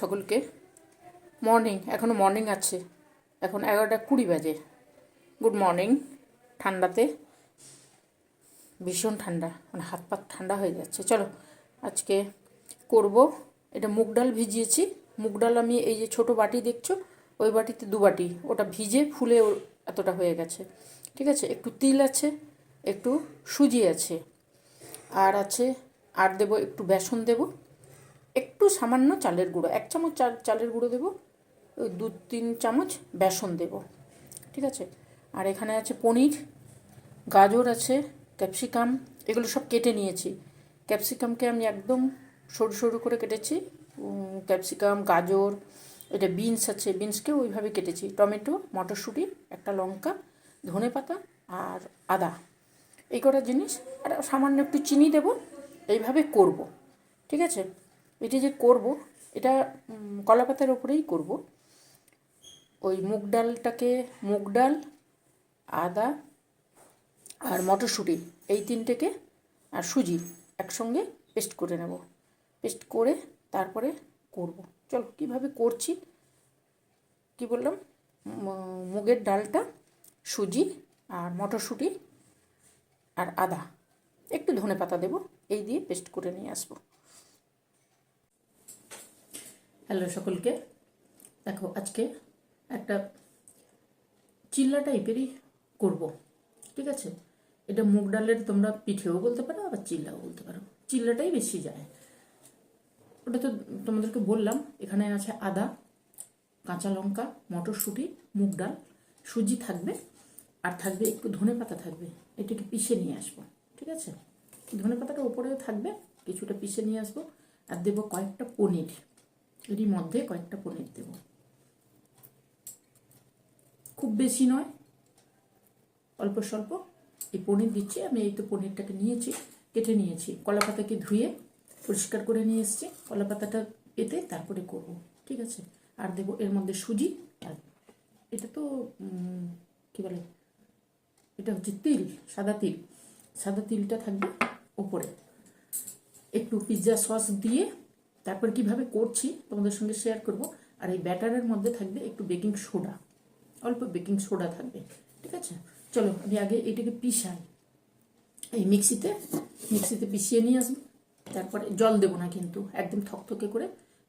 সকলকে মর্নিং, এখনও মর্নিং আছে, এখন 11:20 বাজে। Good morning. ঠান্ডাতে ভীষণ ঠান্ডা, মানে হাত পা ঠান্ডা হয়ে যাচ্ছে। চলো আজকে করব, এটা মুগ ডাল ভিজিয়েছি। মুগ ডাল আমি এই যে ছোটো বাটি দেখছো, ওই বাটিতে 2 বাটি, ওটা ভিজে ফুলে এতটা হয়ে গেছে। ঠিক আছে, একটু তিল আছে, একটু সুজি আছে, আর দেবো একটু বেসন দেবো, একটু সামান্য চালের গুঁড়ো, 1 চামচ চালের গুঁড়ো দেবো, ওই 2-3 চামচ বেসন দেবো। ঠিক আছে, আর এখানে আছে পনির, গাজর আছে, ক্যাপসিকাম, এগুলো সব কেটে নিয়েছি। ক্যাপসিকামকে আমি একদম সরু সরু করে কেটেছি। ক্যাপসিকাম, গাজর, এটা বিনস আছে, বিনসকেও ওইভাবে কেটেছি। টমেটো, মটরশুঁটি, একটা লঙ্কা, ধনেপাতা আর আদা, এই কটা জিনিস, আর সামান্য একটু চিনি দেবো। এইভাবে করব। ঠিক আছে, এটা যে করব, এটা কলা পাতার ওপরেই করব। ওই মুগ ডাল, আদা আর মটরশুঁটি, এই তিনটেকে আর সুজি একসঙ্গে পেস্ট করে নেব। পেস্ট করে তারপরে করব। চলো কীভাবে করছি, কি বললাম, মুগের ডালটা, সুজি আর মটরশুঁটি আর আদা, একটু ধনেপাতা দেবো, এই দিয়ে পেস্ট করে নিয়ে আসবো। হ্যালো সকলকে, দেখো আজকে একটা চিল্লা টাইপেরই করব। ঠিক আছে, এটা মুগ ডালের তোমরা পিঠেও বলতে পারো, আবার চিল্লাও বলতে পারো। চিল্লাটাই বেশি যায়। ওটা তো তোমাদেরকে বললাম। এখানে আছে আদা, কাঁচা লঙ্কা, মটরশুঁটি, মুগ ডাল, সুজি থাকবে, আর থাকবে একটু ধনেপাতা থাকবে। এটাকে পিষে নিয়ে আসবো। ঠিক আছে, ধনেপাতাটা ওপরেও থাকবে, কিছুটা পিষে নিয়ে আসবো। আর দেবো কয়েকটা পনির, এরই মধ্যে কয়েকটা পনির দেবো, খুব বেশি নয়, অল্প স্বল্প এই পনির দিচ্ছি আমি। এই তো পনিরটাকে নিয়েছি, কেটে নিয়েছি, কলা পাতাকে ধুয়ে পরিষ্কার করে নিয়ে এসেছি। কলা পাতাটা পেতে তারপরে করব। ঠিক আছে, আর দেবো এর মধ্যে সুজি, আর এটা তো কী বলে, এটা হচ্ছে তিল, সাদা তিল। সাদা তিলটা থাকবে ওপরে। একটু পিৎজা সস দিয়ে তারপর কিভাবে করছি তোমাদের সঙ্গে শেয়ার করব। আর এই ব্যাটারের মধ্যে থাকবে একটু বেকিং সোডা, অল্প বেকিং সোডা থাকবে। ঠিক আছে, চলো আমি আগে এটাকে পিষাই। এই মিক্সিতে পিষিয়ে নিয়ে আসবো। তারপরে জল দেবো না, কিন্তু একদম থকথকে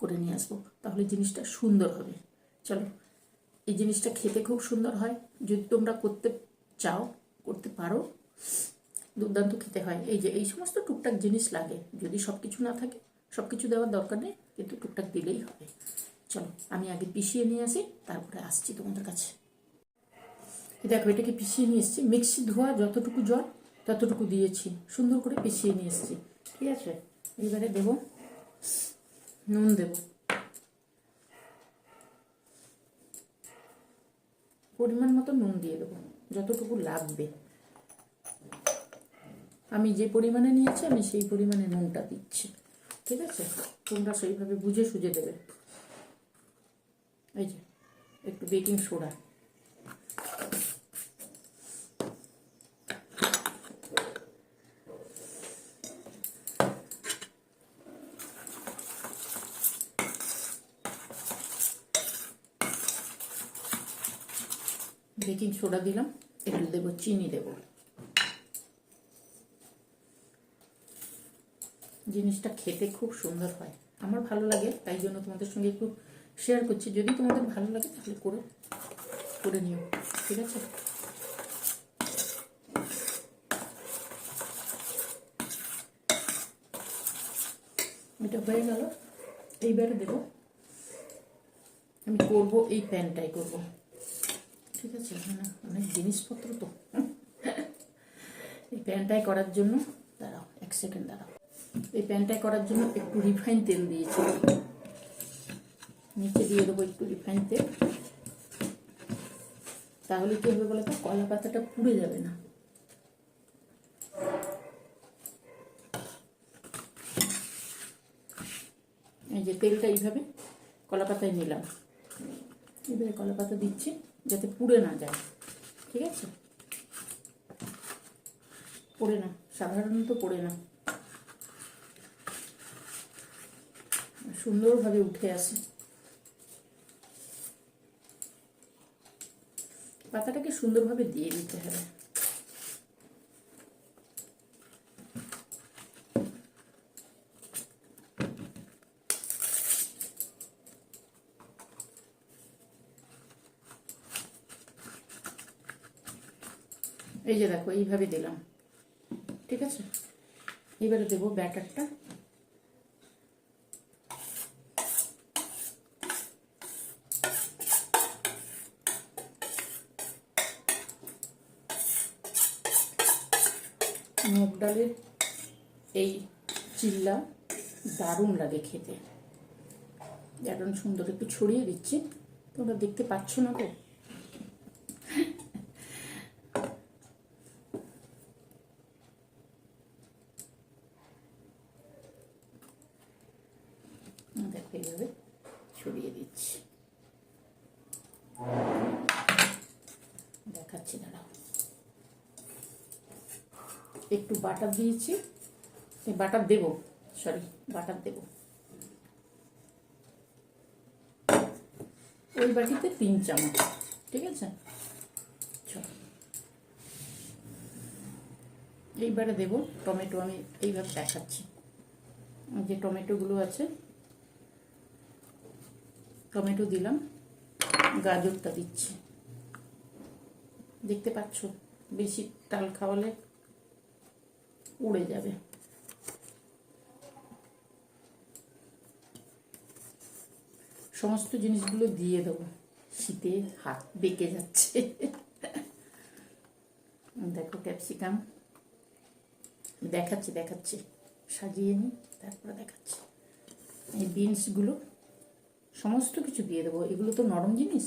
করে নিয়ে আসবো, তাহলে জিনিসটা সুন্দর হবে। চলো, এই জিনিসটা খেতে খুব সুন্দর হয়। যদি তোমরা করতে চাও, করতে পারো, দুর্দান্ত খেতে হয়। এই যে এই সমস্ত টুকটাক জিনিস লাগে, যদি সব কিছু না থাকে, সব কিছু দেওয়ার দরকার নেই, কিন্তু টুকটাক দিলেই হবে। চলো আমি আগে পিষিয়ে নিয়ে আসি, তারপরে আসছি তোমাদের কাছে। দেখো এটাকে পিষিয়ে নিয়ে এসেছি, মিক্সি ধোয়া যতটুকু জল ততটুকু দিয়েছি, সুন্দর করে পিষিয়ে নিয়ে এসেছি। ঠিক আছে, এবারে দেবো নুন, দেবো পরিমাণ মতো নুন দিয়ে দেবো, যতটুকু লাগবে। আমি যে পরিমাণে নিয়েছি আমি সেই পরিমাণে নুনটা দিচ্ছি। ঠিক আছে, তোমরা সেইভাবে বুঝে সুঝে দেবে। এই যে একটু বেকিং সোডা, বেকিং সোডা দিলাম, একটু দেবো চিনি, দেবো। জিনিসটা খেতে খুব সুন্দর হয়, আমার ভালো লাগে, তাই জন্য তোমাদের সঙ্গে একটু শেয়ার করছি। যদি তোমাদের ভালো লাগে তাহলে করে নিও। ঠিক আছে, এটা হয়ে গেল। এইবারে দেবো, আমি করব এই প্যানটাই করব। ঠিক আছে, এখানে অনেক জিনিসপত্র তো, এই প্যানটাই করার জন্য, দাঁড়াও 1 সেকেন্ড দাঁড়াও, এই প্যানটাই করার জন্য একটু রিফাইন তেল দিয়েছি, নিচে দিয়ে দেবো একটু রিফাইন তেল। তাহলে কি হবে বলো তো, কলা পাতাটা পুড়ে যাবে না। এই যে তেলটা এইভাবে কলা পাতায় নিলাম, এবারে কলা পাতা দিচ্ছি যাতে পুড়ে না যায়। ঠিক আছে, পড়ে না, সাধারণত পড়ে না, সুন্দরভাবে উঠে আসে। পাতাটাকে সুন্দরভাবে দিয়ে দিতে হবে। এই যে দেখো এইভাবে দিলাম, ঠিক আছে। এবারে দেবো ব্যাটারটা। মুগ ডালের এই চিল্লা দারুণ লাগে খেতে। এখন সুন্দর একটু ছড়িয়ে দিচ্ছি, তোমরা দেখতে পাচ্ছ না তো। দেখো এইভাবে ছড়িয়ে দিচ্ছি, দেখাচ্ছি দাঁড়াও। একটু বাটার দিয়েছি, বাটার দেবো, বাটার দেবো। ওই বাটিতে 3 চামচ, ঠিক আছে। এইবারে দেবো টমেটো। আমি এইভাবে দেখাচ্ছি, যে টমেটোগুলো আছে, টমেটো দিলাম, গাজরটা দিচ্ছি। দেখতে পাচ্ছ, বেশি ডাল খাওয়ালে উড়ে যাবে। সমস্ত জিনিসগুলো দিয়ে দেবো, শীতে হাত বেঁকে যাচ্ছে। দেখো ক্যাপসিকাম দেখাচ্ছি, সাজিয়ে নিই, তারপরে দেখাচ্ছি। এই বিনসগুলো সমস্ত কিছু দিয়ে দেবো। এগুলো তো নরম জিনিস,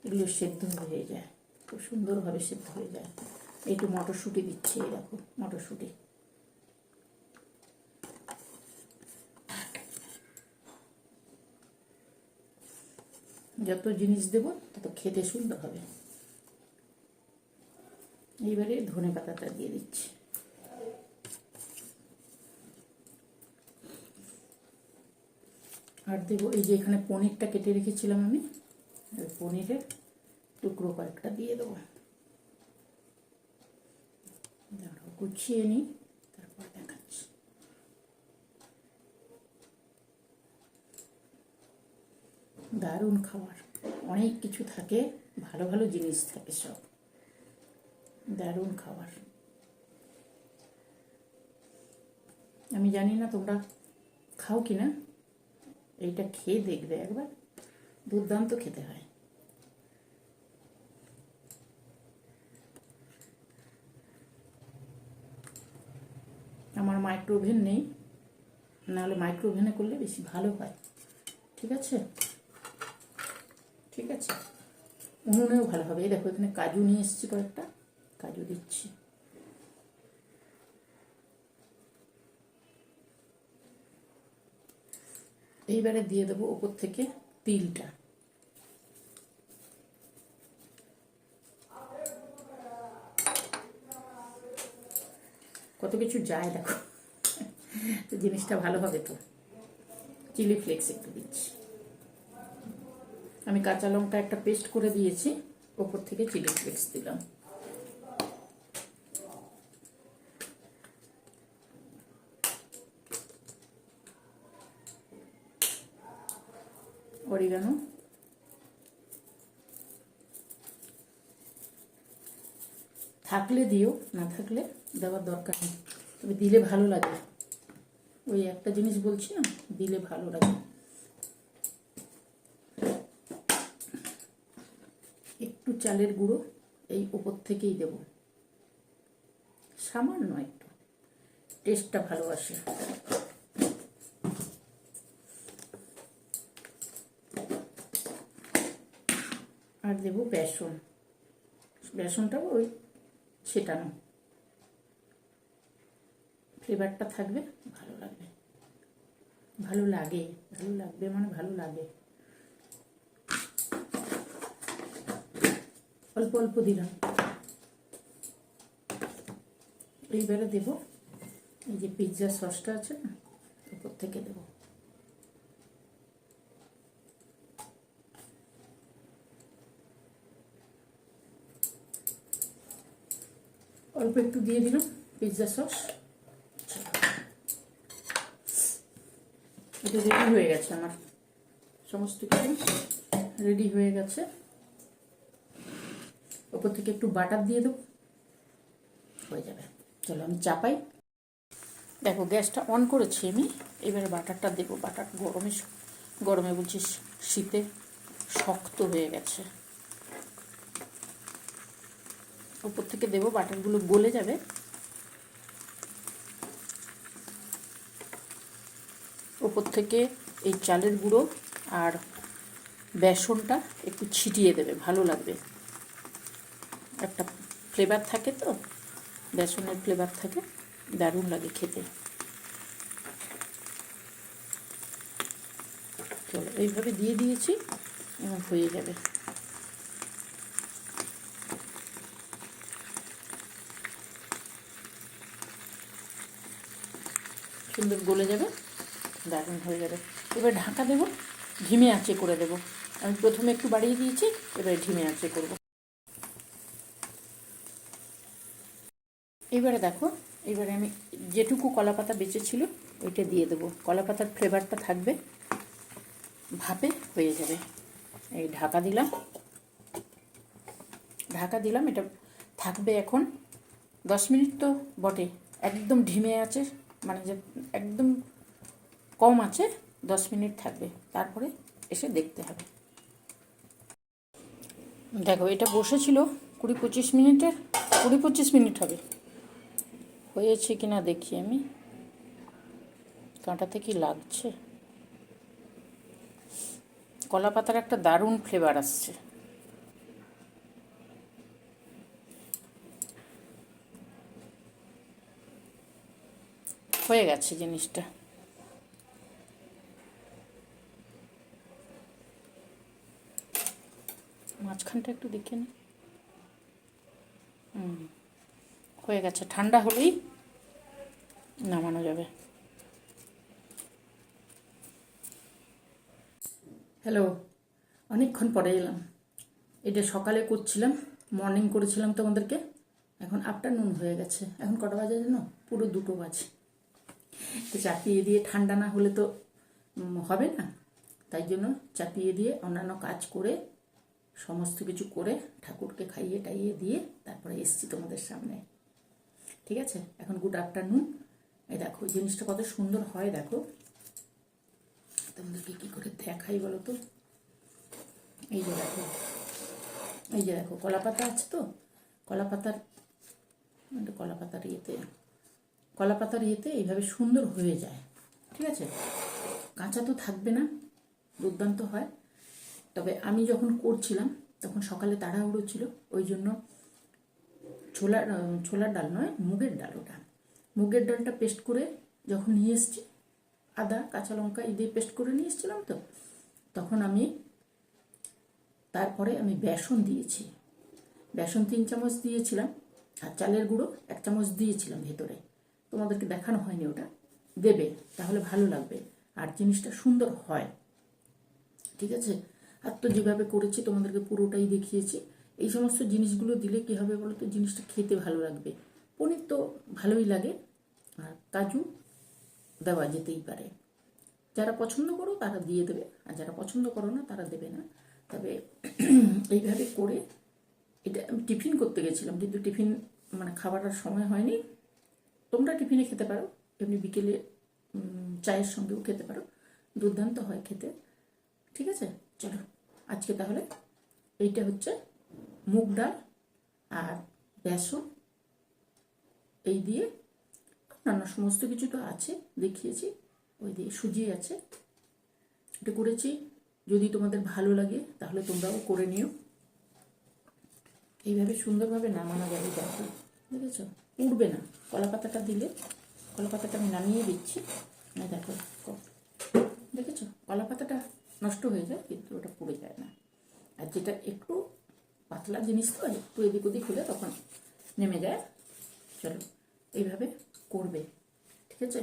এগুলো সেদ্ধ হয়ে যায়, খুব সুন্দরভাবে সেদ্ধ হয়ে যায়। একটু মটরশুঁটি দিচ্ছি, এই দেখো মটরশুঁটি। যত জিনিস দেবো তত খেতে সুন্দর হবে। এইবারে ধনে পাতাটা দিয়ে দিচ্ছি। আর দেবো এই যে এখানে পনিরটা কেটে রেখেছিলাম আমি, পনিরের টুকরো কয়েকটা দিয়ে দেবো। গুছিয়ে নিই, তারপর দেখাচ্ছি। দারুণ খাবার, অনেক কিছু থাকে, ভালো ভালো জিনিস থাকে, সব দারুণ খাবার। আমি জানি না তোমরা খাও কি না, এইটা খেয়ে দেখবে একবার, দুর্দান্ত খেতে হয়। আমার মাইক্রোওভেন নেই, নাহলে মাইক্রোওভেনে করলে বেশি ভালো হয়, ঠিক আছে। ঠিক আছে, উনুনেও ভালো হবে। এই দেখো এখানে কাজু নিয়ে এসেছি, কয়েকটা কাজু দিচ্ছি। এইবারে দিয়ে দেবো ওপর থেকে তিলটা। কত কিছু যায় দেখো, তো জিনিসটা ভালো হবে। তো চিলি ফ্লেক্স একটু দিচ্ছি, আমি কাঁচা লঙ্কা একটা পেস্ট করে দিয়েছি, ওপর থেকে চিলি ফ্লেক্স দিলাম। অরিগানো থাকলে দিও, না থাকলে দেওয়ার দরকার নেই, তবে দিলে ভালো লাগে। ওই একটা জিনিস বলছি না, দিলে ভালো লাগে। একটু চালের গুঁড়ো এই উপর থেকেই দেব, সামান্য একটু, টেস্টটা ভালো আসে। আর দেব বেসন, বেসনটাও ওই ছেটানো, ফ্লেভারটা থাকবে, ভালো লাগবে। ভালো লাগবে মানে ভালো লাগে। অল্প অল্প দিলাম। এইবারে দেব এই যে পিৎজা সসটা আছে না, উপর থেকে দেব। অল্প একটু দিয়ে দিলাম পিৎজা সস। এটা রেডি হয়ে গেছে, আমার সমস্ত কিছু রেডি হয়ে গেছে। ওপর থেকে একটু বাটার দিয়ে দেবো, হয়ে যাবে। চলো আমি চাপাই। দেখো গ্যাসটা অন করেছি আমি, এবারে বাটারটা দেবো। বাটার গরমে বলছি, শীতে শক্ত হয়ে গেছে। উপর থেকে দেবো, বাটারগুলো গলে যাবে। উপর থেকে এই চালের গুঁড়ো আর বেসনটা একটু ছিটিয়ে দেবে, ভালো লাগবে। একটা ফ্লেভার থাকে তো, বেসনের ফ্লেভার থাকে, দারুণ লাগে খেতে। চলো এইভাবে দিয়ে দিয়েছি, এবং হয়ে যাবে। সুন্দর গলে যাবে, দারুণ হয়ে যাবে। এবার ঢাকা দেবো, ধিমে আঁচে করে দেবো। আমি প্রথমে একটু বাড়িয়ে দিয়েছি, এবারে ধিমে আঁচে করব। এবারে দেখো, এবারে আমি যেটুকু কলাপাতা বেঁচেছিল ওইটা দিয়ে দেবো। কলাপাতার ফ্লেভারটা থাকবে, ভাপে হয়ে যাবে। এই ঢাকা দিলাম, এটা থাকবে এখন 10 মিনিট তো বটে। একদম ধিমে আছে, মানে যে একদম কম আছে, 10 মিনিট থাকবে, তারপরে এসে দেখতে হবে। দেখো এটা বসেছিল 20-25 মিনিটের, 20-25 মিনিট হবে। হয়েছে কি না দেখি আমি, কাঁটাতে কি লাগছে। কলা পাতার একটা দারুণ ফ্লেভার আসছে। হয়ে গেছে জিনিসটা। মাঝখানটা একটু দেখে নি। হয়ে গেছে, ঠান্ডা হলেই নামানো যাবে। হ্যালো, অনেকক্ষণ পরে এলাম। এটা সকালে করছিলাম, মর্নিং করেছিলাম তোমাদেরকে, এখন আফটারনুন হয়ে গেছে। এখন কটা বাজে জানো? পুরো 2টো বাজে। তো চাপিয়ে দিয়ে, ঠান্ডা না হলে তো হবে না, তাই জন্য চাপিয়ে দিয়ে অন্যান্য কাজ করে, সমস্ত কিছু করে, ঠাকুরকে খাইয়ে টাইয়ে দিয়ে তারপরে এসছি তোমাদের সামনে। ঠিক আছে, এখন গুড আফটারনুন। এই দেখো জিনিসটা কত সুন্দর হয়, দেখো তোমাদেরকে কী করে দেখাই বলো তো। এই যে দেখো কলাপাতা আছে তো, কলাপাতার ইয়েতে এইভাবে সুন্দর হয়ে যায়। ঠিক আছে, কাঁচা তো থাকবে না, দুর্দান্ত হয়। তবে আমি যখন করছিলাম তখন সকালে তাড়াহুড়ো ছিল, ওই জন্য ছোলার ডাল নয়, মুগের ডাল, ওটা মুগের ডালটা পেস্ট করে যখন নিয়ে এসছি, আদা কাঁচা লঙ্কা এই দিয়ে পেস্ট করে নিয়ে এসেছিলাম তো, তখন তারপরে আমি বেসন দিয়েছি। বেসন 3 চামচ দিয়েছিলাম, আর চালের গুঁড়ো 1 চামচ দিয়েছিলাম ভেতরে। তোমাদেরকে দেখানো হয়নি, ওটা দেবে, তাহলে ভালো লাগবে আর জিনিসটা সুন্দর হয়। ঠিক আছে, আর তো যেভাবে করেছি তোমাদেরকে পুরোটাই দেখিয়েছি। এই সমস্ত জিনিসগুলো দিলে কী হবে বলো তো, জিনিসটা খেতে ভালো লাগবে। পনির তো ভালোই লাগে, আর কাজু দেওয়া যেতেই পারে। যারা পছন্দ করো তারা দিয়ে দেবে, আর যারা পছন্দ করো না তারা দেবে না। তবে এইভাবে করে, এটা আমি টিফিন করতে গেছিলাম, কিন্তু টিফিন মানে খাবার আর সময় হয়নি। তোমরা টিফিনে খেতে পারো, এমনি বিকেলে চায়ের সঙ্গেও খেতে পারো, দুর্দান্ত হয় খেতে। ঠিক আছে, চলো আজকে তাহলে এইটা হচ্ছে মুগ ডাল আর বেসন, এই দিয়ে অন্যান্য সমস্ত কিছু তো আছে দেখিয়েছি, ওই দিয়ে সুজি আছে, এটা করেছি। যদি তোমাদের ভালো লাগে তাহলে তোমরাও করে নিও। এইভাবে সুন্দরভাবে নামানো যাবে, দেখো দেখেছ, উঠবে না। কলাপাতাটা দিলে, কলাপাতাটা আমি নামিয়ে দিচ্ছি, দেখো দেখেছো, কলাপাতাটা নষ্ট হয়ে যায় কিন্তু ওটা পুড়ে যায় না। আর যেটা একটু পাতলা জিনিস তো, একটু এদিক ওদিক হলে তখন নেমে যায়। চলো এইভাবে করবে, ঠিক আছে,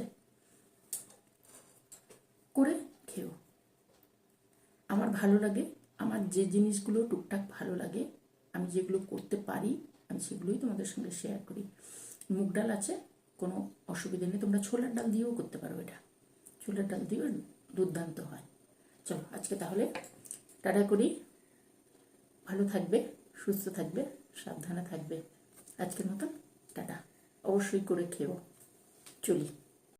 করে খেও। আমার ভালো লাগে, আমার যে জিনিসগুলো টুকটাক ভালো লাগে, আমি যেগুলো করতে পারি আমি সেগুলোই তোমাদের সঙ্গে শেয়ার করি। মুগ ডাল আছে, কোনো অসুবিধা নেই, তোমরা ছোলার ডাল দিয়েও করতে পারো, এটা ছোলার ডাল দিয়েও দুর্দান্ত হয়। চলো আজকে তাহলে টাটা করি, ভালো থাকবে, সুস্থ থাকবে, সাবধানে থাকবে। আজকের মতন টাটা। অবশ্যই করে খেও, চলি।